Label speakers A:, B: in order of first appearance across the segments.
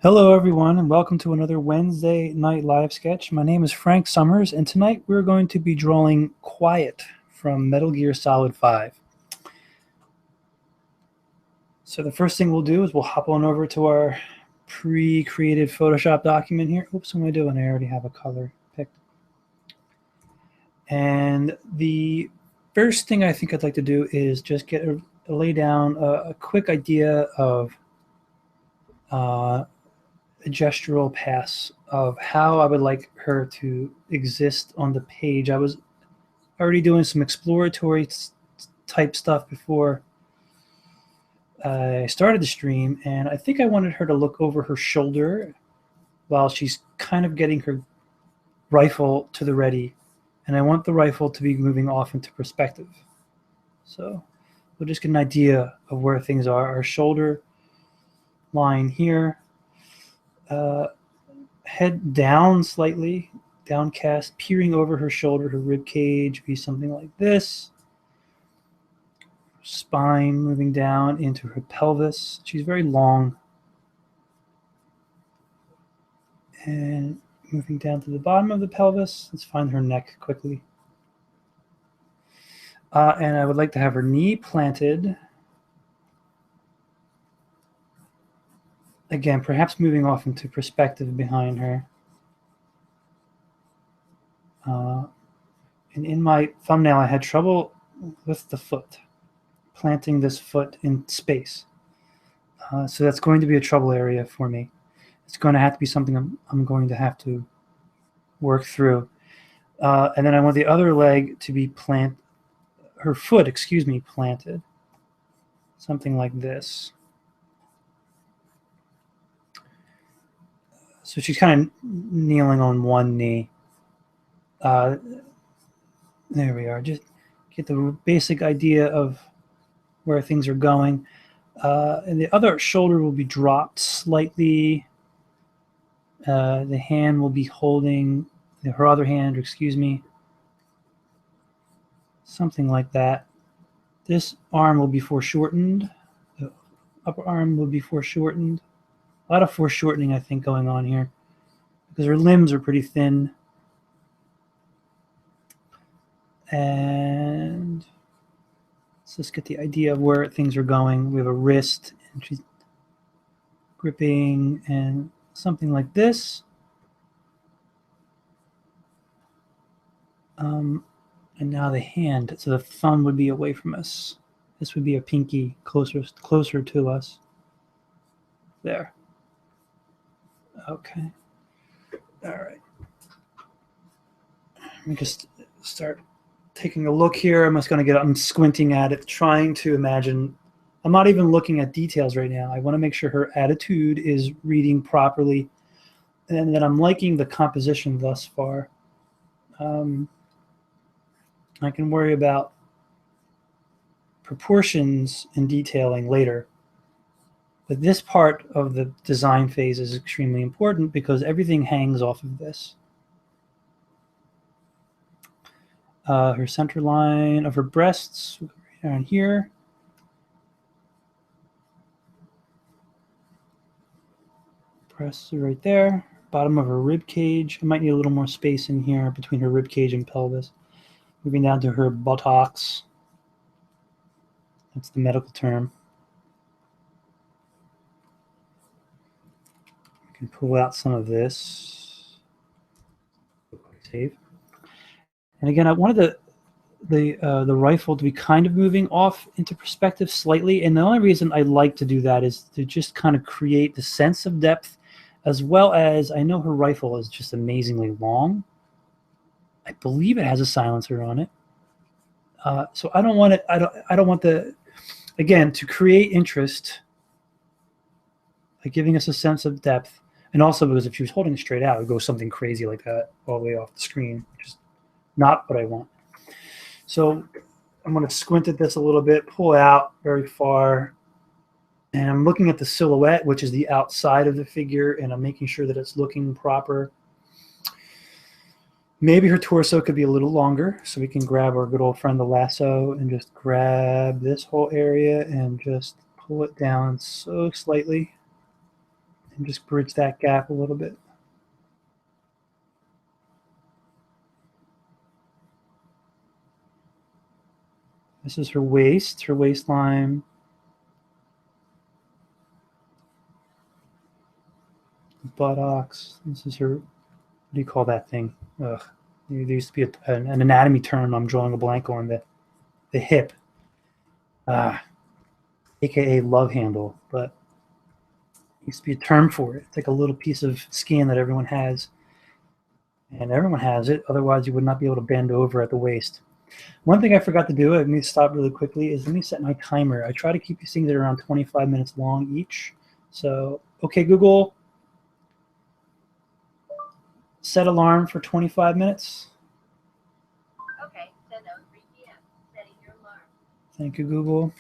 A: Hello, everyone, and welcome to another Wednesday night live sketch. My name is Frank Summers, and tonight we're going to be drawing Quiet from Metal Gear Solid 5. So the first thing we'll do is we'll hop on over to our pre-created Photoshop document here. Oops, what am I doing? I already have a color picked. And the first thing I think I'd like to do is just lay down a quick idea of a gestural pass of how I would like her to exist on the page. I was already doing some exploratory type stuff before I started the stream, and I think I wanted her to look over her shoulder while she's kind of getting her rifle to the ready, and I want the rifle to be moving off into perspective. So we'll just get an idea of where things are. Our shoulder line here, head down slightly, downcast, peering over her shoulder, her rib cage be something like this. Spine moving down into her pelvis. She's very long. And moving down to the bottom of the pelvis. Let's find her neck quickly. And I would like to have her knee planted. Again, perhaps moving off into perspective behind her. And in my thumbnail, I had trouble with the foot, planting this foot in space. So that's going to be a trouble area for me. It's going to have to be something I'm going to have to work through. And then I want the other leg to be her foot, planted. Something like this. So she's kind of kneeling on one knee. There we are. Just get the basic idea of where things are going. And the other shoulder will be dropped slightly. The hand will be holding her other hand, something like that. This arm will be foreshortened. The upper arm will be foreshortened. A lot of foreshortening, I think, going on here because her limbs are pretty thin. And let's just get the idea of where things are going. We have a wrist, and she's gripping, and something like this. And now the hand. So the thumb would be away from us. This would be a pinky closer to us. There. Okay. All right. Let me just start taking a look here. I'm squinting at it, trying to imagine. I'm not even looking at details right now. I want to make sure her attitude is reading properly, and that I'm liking the composition thus far. I can worry about proportions and detailing later. But this part of the design phase is extremely important because everything hangs off of this. Her center line of her breasts down here. Breasts are right there. Bottom of her rib cage. I might need a little more space in here between her rib cage and pelvis. Moving down to her buttocks. That's the medical term. I can pull out some of this. Save. And again, I wanted the rifle to be kind of moving off into perspective slightly. And the only reason I like to do that is to just kind of create the sense of depth, as well as I know her rifle is just amazingly long. I believe it has a silencer on it. So I don't want it. I don't want again, to create interest, like giving us a sense of depth. And also because if she was holding it straight out, it would go something crazy like that all the way off the screen, which is not what I want. So I'm going to squint at this a little bit, pull out very far, and I'm looking at the silhouette, which is the outside of the figure, and I'm making sure that it's looking proper. Maybe her torso could be a little longer, so we can grab our good old friend the lasso and just grab this whole area and just pull it down so slightly and just bridge that gap a little bit. This is her waist, her waistline. Buttocks. This is her, what do you call that thing? Ugh. There used to be an anatomy term I'm drawing a blank on, the hip. AKA love handle, but used to be a term for it. It's like a little piece of skin that everyone has. And everyone has it, otherwise you would not be able to bend over at the waist. One thing I forgot to do, I need to stop really quickly, is let me set my timer. I try to keep these things at around 25 minutes long each. So, okay, Google, set alarm for 25 minutes.
B: Okay, 10:03 p.m. Setting your alarm.
A: Thank you, Google.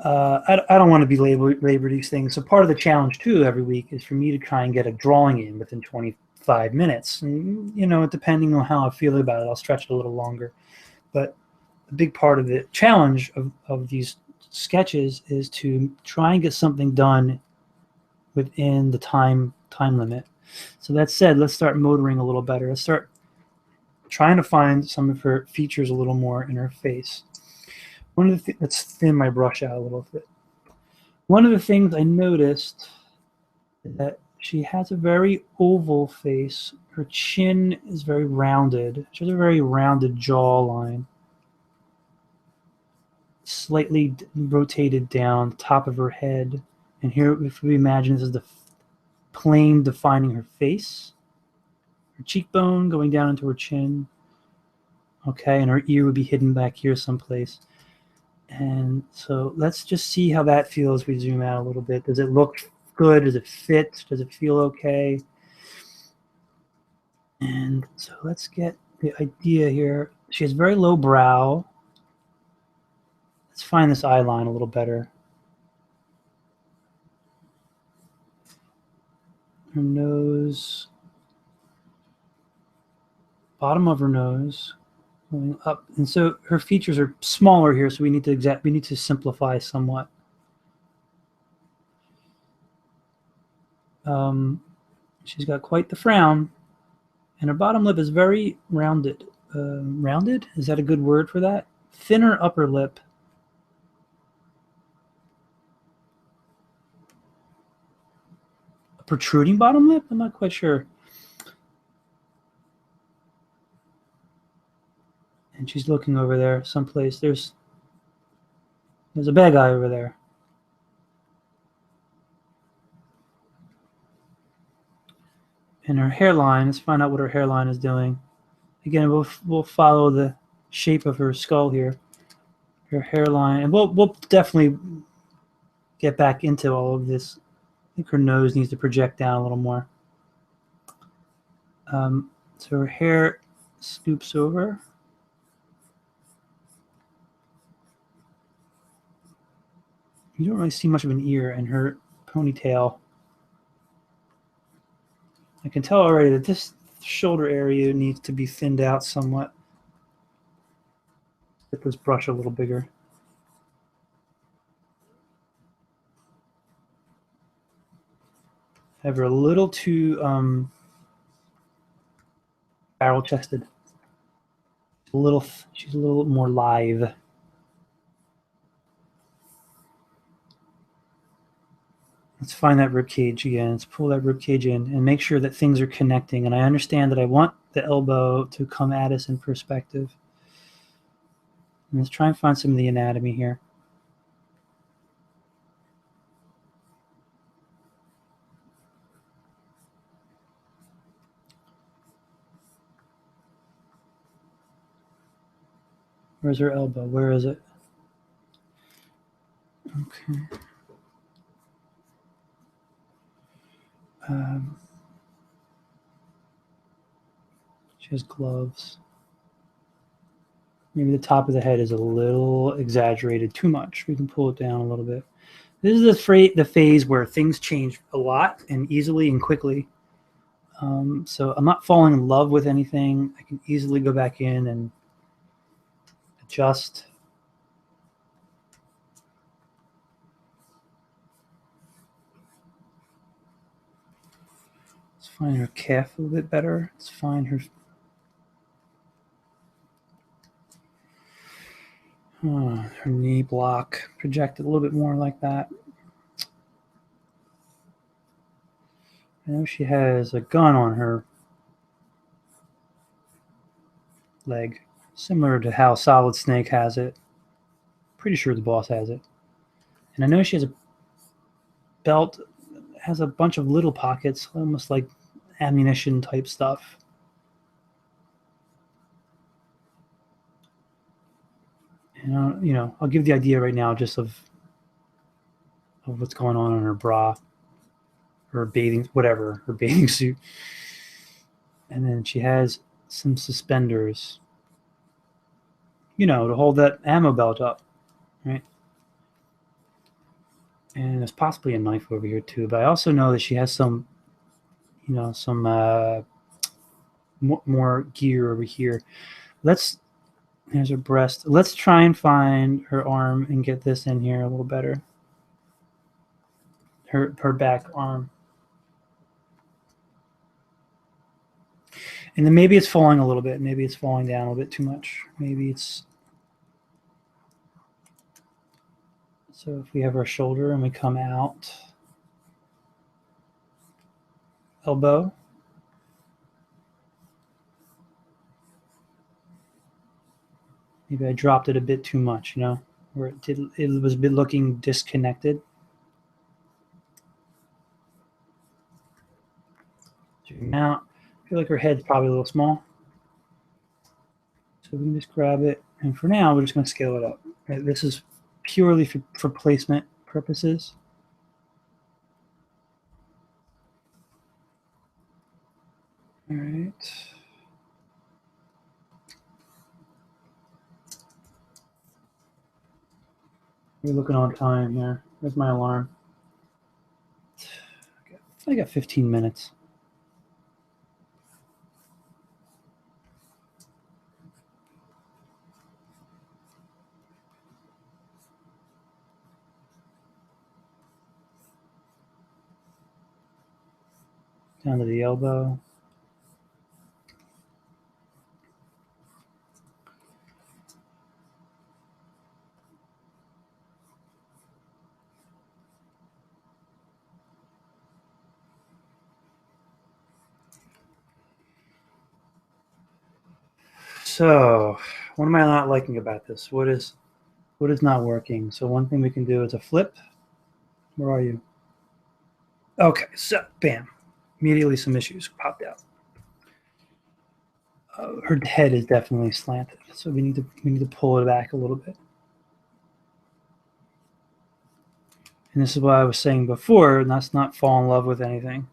A: I don't want to be labor these things. So part of the challenge, too, every week is for me to try and get a drawing in within 25 minutes. And, you know, depending on how I feel about it, I'll stretch it a little longer. But a big part of the challenge of these sketches is to try and get something done within the time limit. So that said, let's start motoring a little better. Let's start trying to find some of her features a little more in her face. Let's thin my brush out a little bit. One of the things I noticed is that she has a very oval face. Her chin is very rounded. She has a very rounded jawline. Slightly rotated down the top of her head. And here, if we imagine this is the plane defining her face, her cheekbone going down into her chin. Okay, and her ear would be hidden back here someplace. And so let's just see how that feels as we zoom out a little bit. Does it look good? Does it fit? Does it feel okay? And so let's get the idea here. She has very low brow. Let's find this eye line a little better. Her nose, bottom of her nose, going up, and so her features are smaller here. So we need to simplify somewhat. She's got quite the frown, and her bottom lip is very rounded. Rounded? Is that a good word for that? Thinner upper lip. A protruding bottom lip? I'm not quite sure. And she's looking over there someplace. There's a bad guy over there. And her hairline, let's find out what her hairline is doing. Again, we'll follow the shape of her skull here. Her hairline, and we'll definitely get back into all of this. I think her nose needs to project down a little more. So her hair scoops over. You don't really see much of an ear in her ponytail. I can tell already that this shoulder area needs to be thinned out somewhat. Get this brush a little bigger. Have her a little too barrel-chested. She's a little more lithe. Let's find that rib cage again. Let's pull that rib cage in and make sure that things are connecting. And I understand that I want the elbow to come at us in perspective. And let's try and find some of the anatomy here. Where's her elbow? Where is it? Okay. She has gloves. Maybe the top of the head is a little exaggerated too much. We can pull it down a little bit. This is the phase where things change a lot and easily and quickly. So I'm not falling in love with anything. I can easily go back in and adjust. Find her calf a little bit better. Let's find her. Her knee block. Project it a little bit more like that. I know she has a gun on her leg, similar to how Solid Snake has it. Pretty sure the boss has it. And I know she has a belt that has a bunch of little pockets, almost like ammunition type stuff. And you know, I'll give the idea right now just of what's going on in her bra, her bathing, whatever, her bathing suit. And then she has some suspenders, you know, to hold that ammo belt up, right? And there's possibly a knife over here too, but I also know that she has some, you know, some more gear over here. Here's her breast. Let's try and find her arm and get this in here a little better. Her back arm. And then maybe it's falling a little bit. Maybe it's falling down a little bit too much. Maybe it's... So if we have our shoulder and we come out, elbow. Maybe I dropped it a bit too much, you know, where it was a bit looking disconnected. Zoom out. I feel like her head's probably a little small. So we can just grab it. And for now, we're just going to scale it up. Right? This is purely for placement purposes. All right. We're looking on time here. There's my alarm. I got 15 minutes. Down to the elbow. So, what am I not liking about this? What is not working? So one thing we can do is a flip. Where are you? Okay, so bam. Immediately some issues popped out. Her head is definitely slanted, so we need to pull it back a little bit. And this is what I was saying before, and that's not fall in love with anything.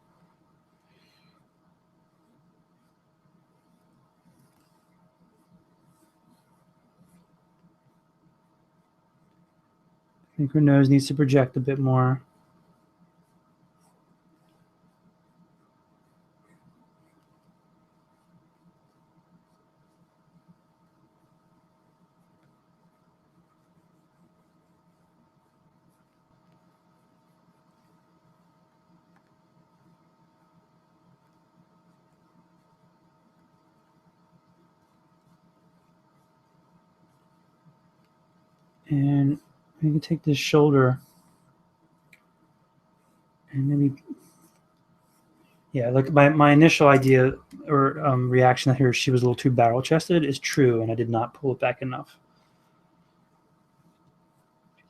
A: I think her nose needs to project a bit more. And we can take this shoulder and maybe, yeah, like my initial idea or reaction here, she was a little too barrel chested, is true, and I did not pull it back enough.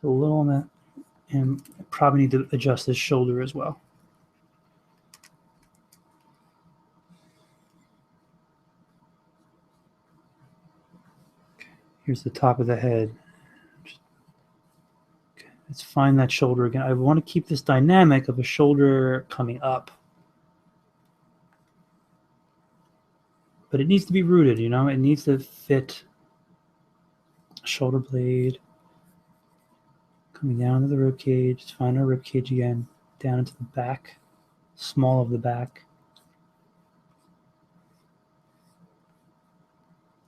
A: A little on that, and I probably need to adjust this shoulder as well. Okay, here's the top of the head. Okay, let's find that shoulder again. I want to keep this dynamic of a shoulder coming up, but it needs to be rooted, you know, it needs to fit. Shoulder blade coming down to the rib cage. Let's find our rib cage again, down into the back, small of the back.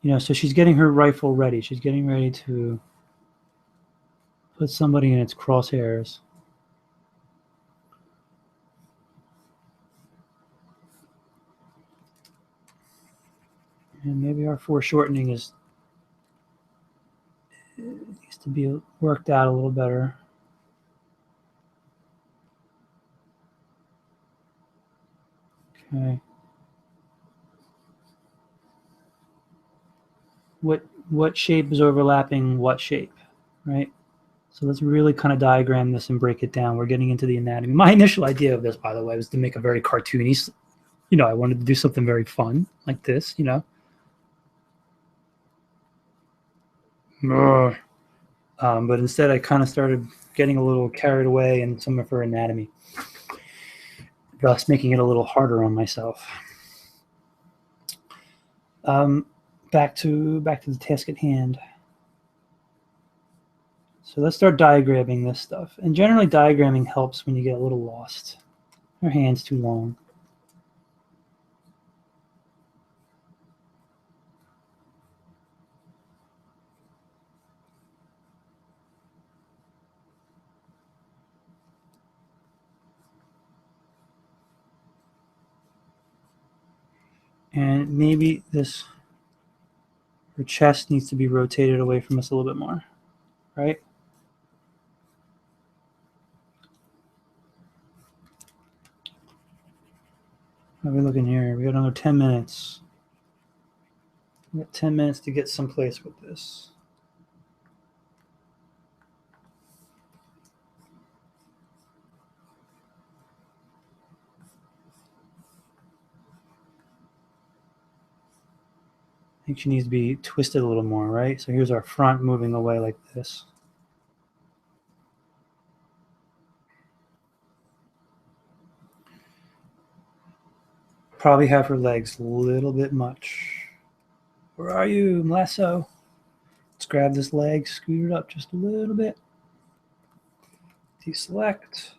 A: You know, so she's getting her rifle ready. She's getting ready to put somebody in its crosshairs. And maybe our foreshortening is needs to be worked out a little better. Okay. What shape is overlapping what shape, right? So let's really kind of diagram this and break it down. We're getting into the anatomy. My initial idea of this, by the way, was to make a very cartoony, I wanted to do something very fun like this, But instead I kind of started getting a little carried away in some of her anatomy, thus making it a little harder on myself. Back to the task at hand. So let's start diagramming this stuff. And generally diagramming helps when you get a little lost. Your hand's too long. And maybe her chest needs to be rotated away from us a little bit more, right? How are we looking here? We got another 10 minutes. We got 10 minutes to get someplace with this. I think she needs to be twisted a little more, right? So here's our front moving away like this. Probably have her legs a little bit much. Where are you, Lasso? Let's grab this leg, scoot it up just a little bit. Deselect.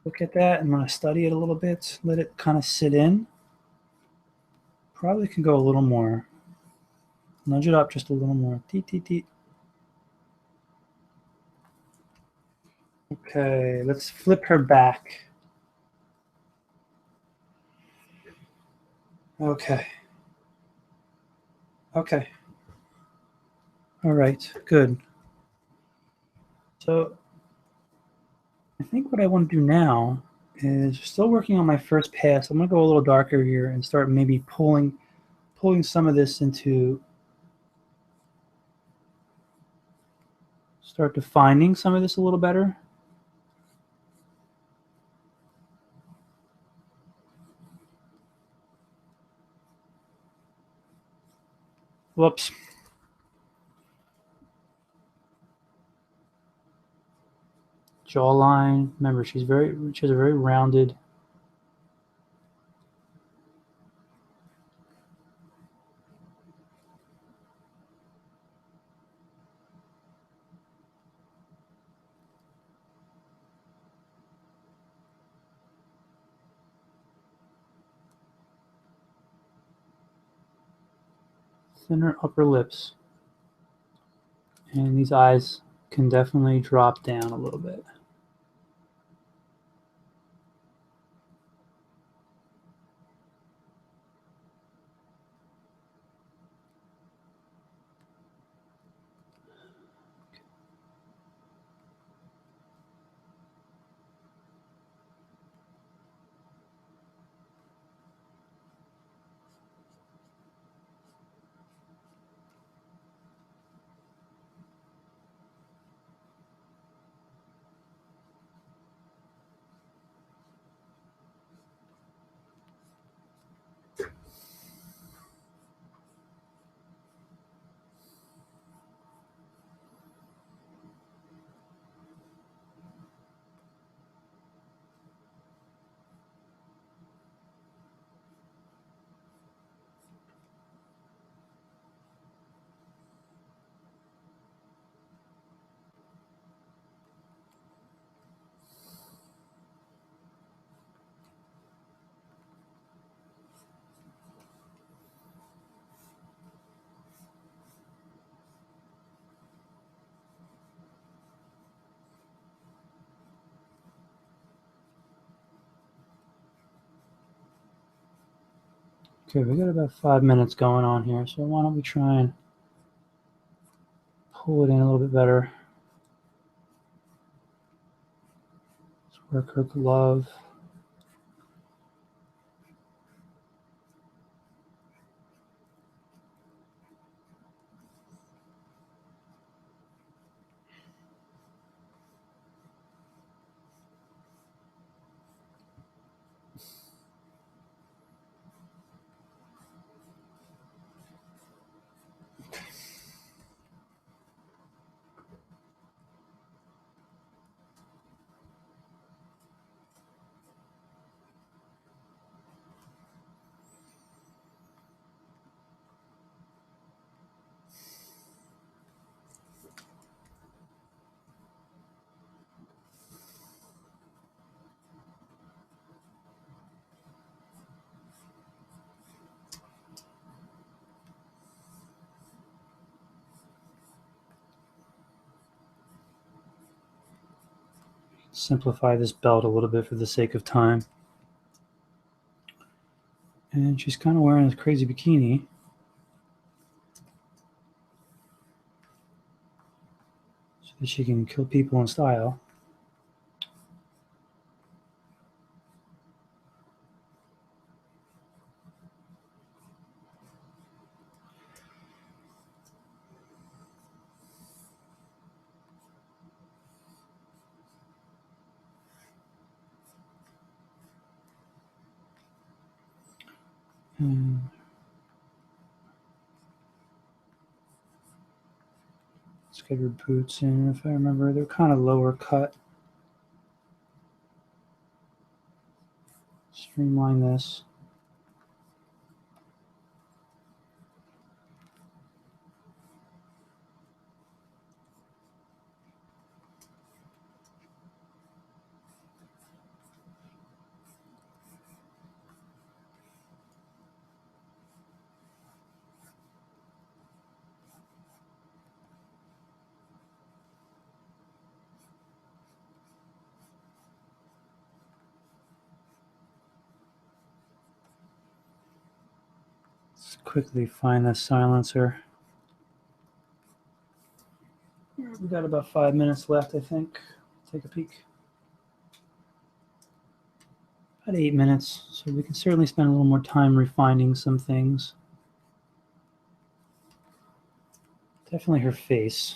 A: Look at that. I'm going to study it a little bit. Let it kind of sit in. Probably can go a little more. Nudge it up just a little more. Teet, teet, teet. Okay, let's flip her back. Okay. Okay. All right, good. So I think what I want to do now is still working on my first pass. I'm going to go a little darker here and start maybe pulling some of this into, start defining some of this a little better. Whoops. Jawline. Remember, she has a very rounded. Thinner upper lips. And these eyes can definitely drop down a little bit. Okay, we got about 5 minutes going on here, so why don't we try and pull it in a little bit better. Let's work her glove. Simplify this belt a little bit for the sake of time. And she's kind of wearing this crazy bikini. So that she can kill people in style. And let's get her boots in. If I remember, they're kind of lower cut. Streamline this. Let's quickly find the silencer. We've got about 5 minutes left, I think. Take a peek. About 8 minutes, so we can certainly spend a little more time refining some things. Definitely her face.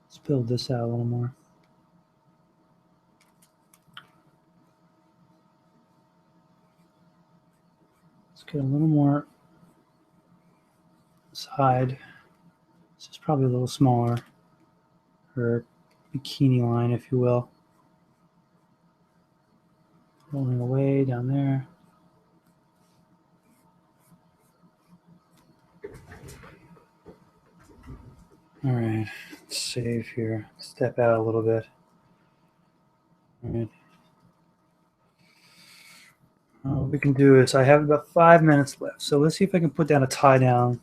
A: Let's build this out a little more. Let's get a little more side. This is probably a little smaller. Her bikini line, if you will. Rolling away down there. All right, let's save here. Step out a little bit. All right. What we can do is I have about 5 minutes left. So let's see if I can put down a tie down.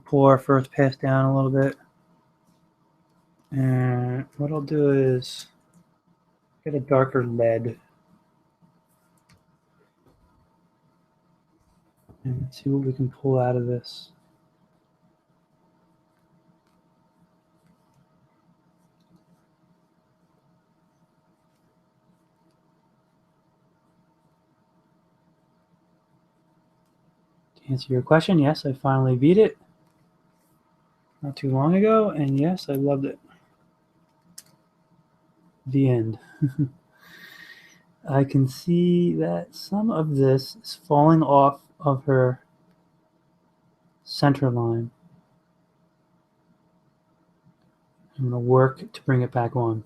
A: Pull our first pass down a little bit. And what I'll do is get a darker lead. And see what we can pull out of this. To answer your question, yes, I finally beat it not too long ago, and yes, I loved it. The end. I can see that some of this is falling off of her center line. I'm going to work to bring it back on.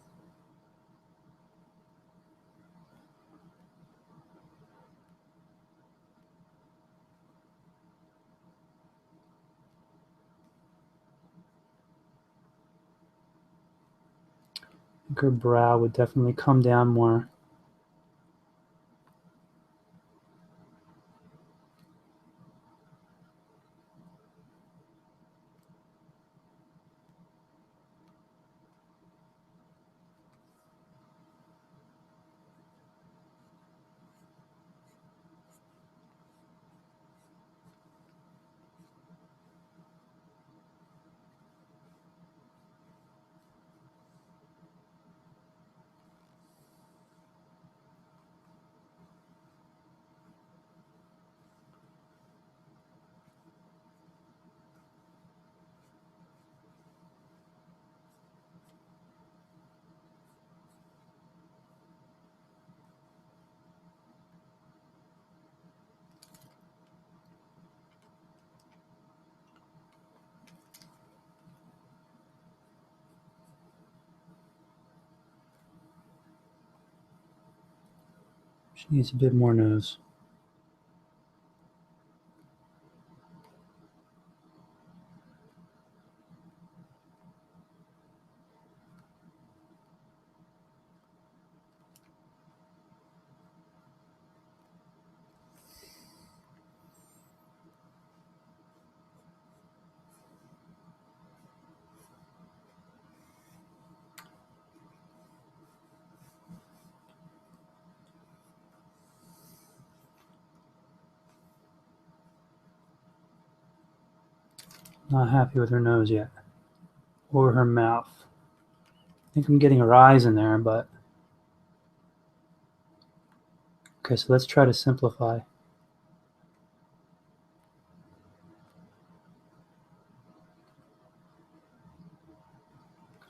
A: I think her brow would definitely come down more. She needs a bit more nose. Not happy with her nose yet, or her mouth. I think I'm getting her eyes in there, but okay, so let's try to simplify.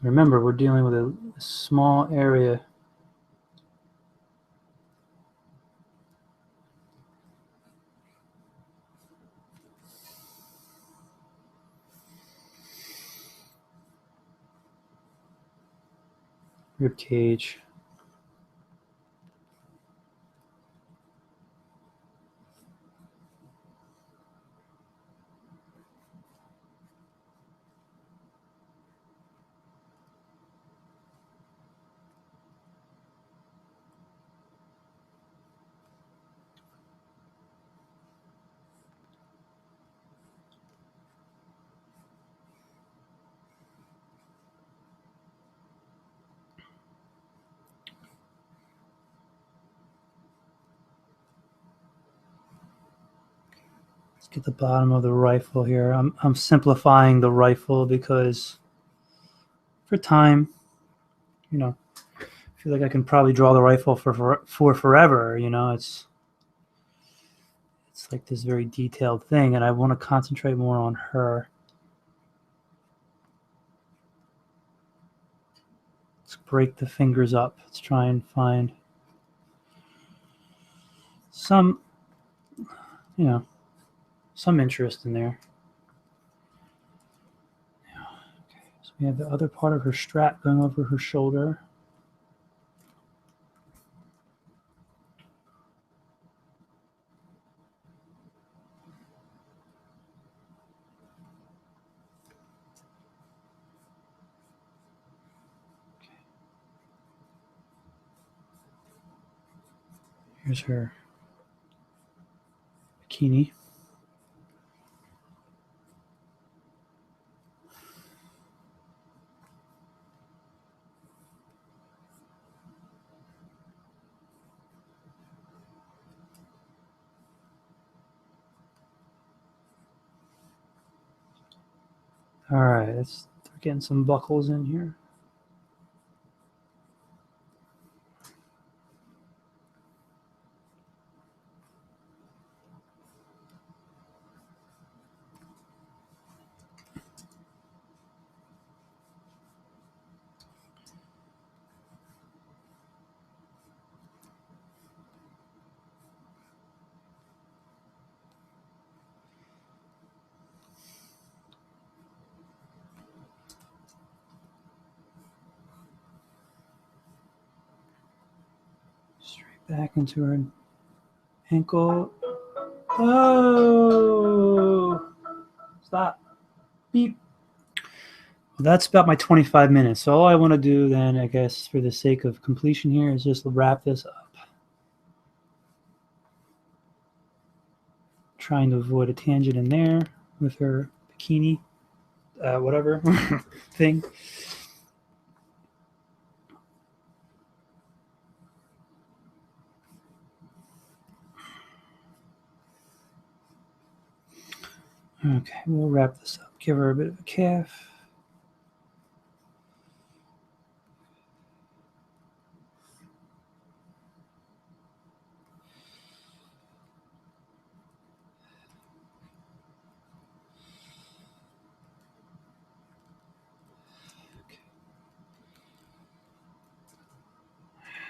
A: Remember, we're dealing with a small area. Rib cage. Let's get the bottom of the rifle here. I'm simplifying the rifle because for time, you know, I feel like I can probably draw the rifle for forever. You know, it's like this very detailed thing, and I want to concentrate more on her. Let's break the fingers up. Let's try and find some, you know, some interest in there. Okay, so we have the other part of her strap going over her shoulder. Here's her bikini. All right, let's start getting some buckles in here. back into her ankle. Oh, stop. Beep. Well, that's about my 25 minutes. So all I want to do then, I guess, for the sake of completion here, is just wrap this up. Trying to avoid a tangent in there with her bikini, whatever thing. Okay, we'll wrap this up. Give her a bit of a calf.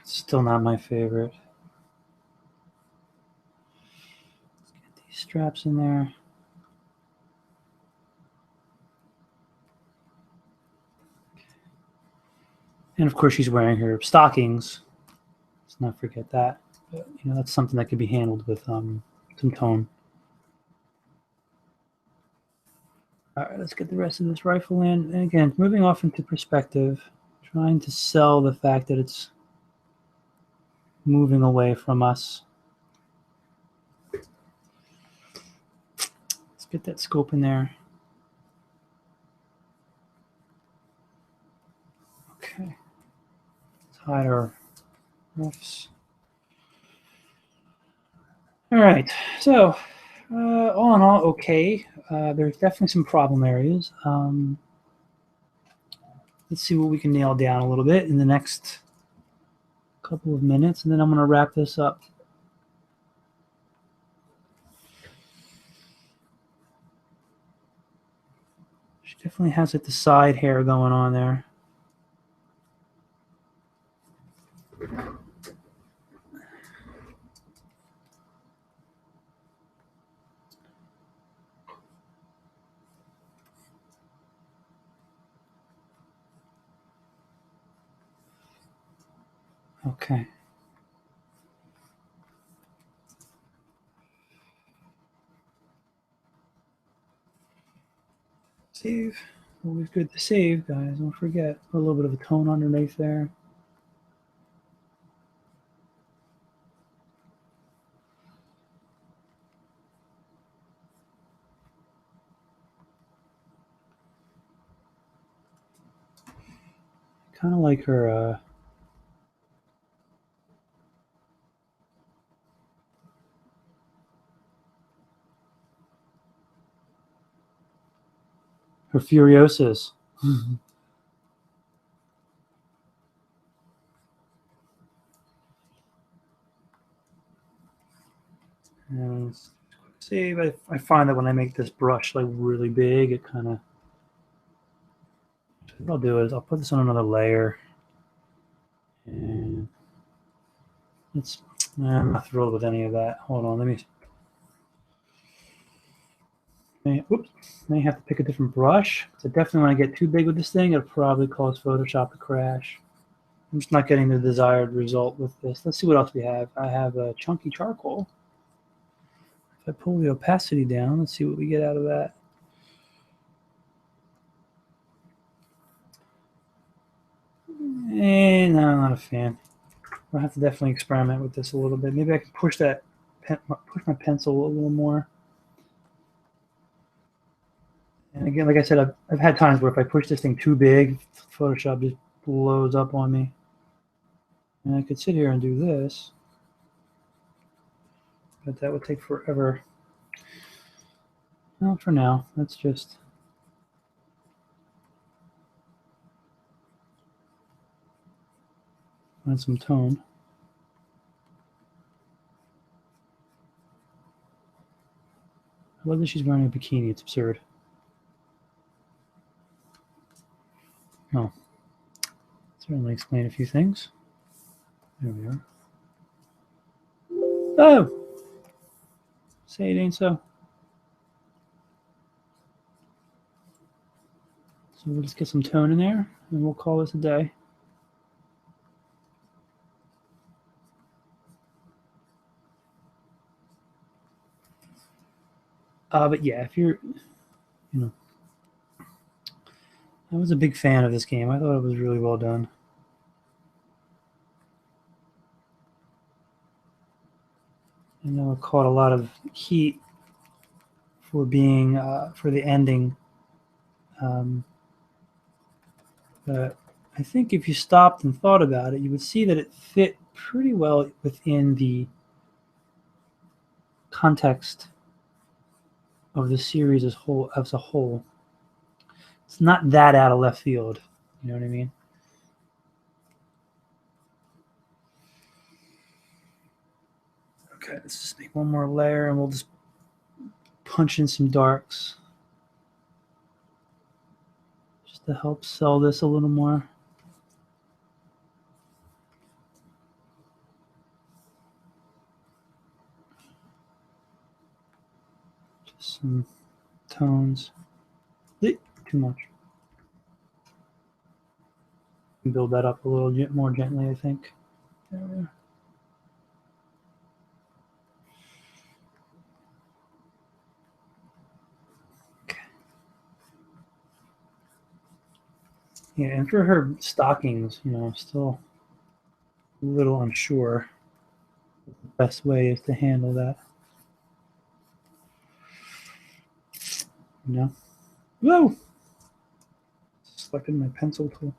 A: Still not my favorite. Let's get these straps in there. And of course, she's wearing her stockings. Let's not forget that. But, you know, that's something that could be handled with some tone. All right, let's get the rest of this rifle in. And again, moving off into perspective, trying to sell the fact that it's moving away from us. Let's get that scope in there. Okay. Let's hide our roofs. All right, so all in all, okay. There's definitely some problem areas. Let's see what we can nail down a little bit in the next couple of minutes, and then I'm going to wrap this up. She definitely has like the side hair going on there. Okay. Save. Always good to save, guys. Don't forget. Put a little bit of a tone underneath there. Kind of like her her Furiosas. And save. I find that when I make this brush like really big, it kind of. What I'll do is I'll put this on another layer, and I'm not thrilled with any of that. Hold on, let me. Oops, may have to pick a different brush. So definitely when I get too big with this thing, it'll probably cause Photoshop to crash. I'm just not getting the desired result with this. Let's see what else we have. I have a chunky charcoal. If I pull the opacity down, let's see what we get out of that. And no, I'm not a fan. I'll have to definitely experiment with this a little bit. Maybe I can push my pencil a little more. And again, like I said, I've had times where if I push this thing too big, Photoshop just blows up on me. And I could sit here and do this, but that would take forever. Well, for now, let's just find some tone. I love that she's wearing a bikini. It's absurd. Oh, certainly explain a few things. There we are. Oh! Say it ain't so. So we'll just get some tone in there, and we'll call this a day. But yeah, if you're, you know, I was a big fan of this game. I thought it was really well done. I know it caught a lot of heat for being for the ending, but I think if you stopped and thought about it, you would see that it fit pretty well within the context of the series as a whole. It's not that out of left field. You know what I mean? Okay, let's just make one more layer, and we'll just punch in some darks just to help sell this a little more. Just some tones. Too much. Build that up a little more gently, I think. There. Okay. Yeah, and for her stockings, you know, I'm still a little unsure what the best way is to handle that. You know? Whoa! Selected my pencil tool.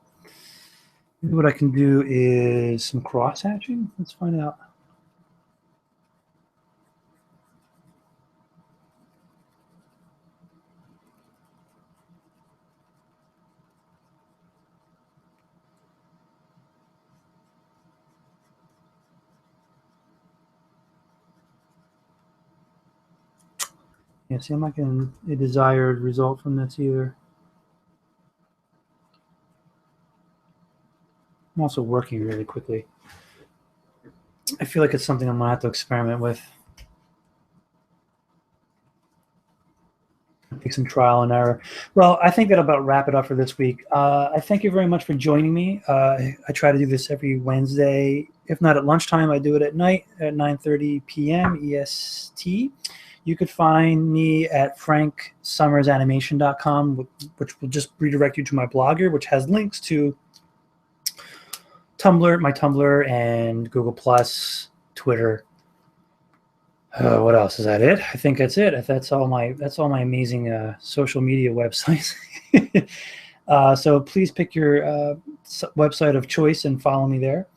A: Maybe what I can do is some cross hatching. Let's find out. Yeah, see, I'm not getting a desired result from this either. I'm also working really quickly. I feel like it's something I'm gonna have to experiment with. Take some trial and error. Well, I think that'll about wrap it up for this week. I thank you very much for joining me. I try to do this every Wednesday. If not at lunchtime, I do it at night at 9:30 p.m. EST. You could find me at franksummersanimation.com, which will just redirect you to my blogger, which has links to Tumblr, my Tumblr, and Google Plus, Twitter. What else? Is that it? I think that's it. That's all my amazing social media websites. So please pick your website of choice and follow me there.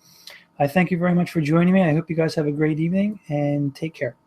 A: I thank you very much for joining me. I hope you guys have a great evening and take care.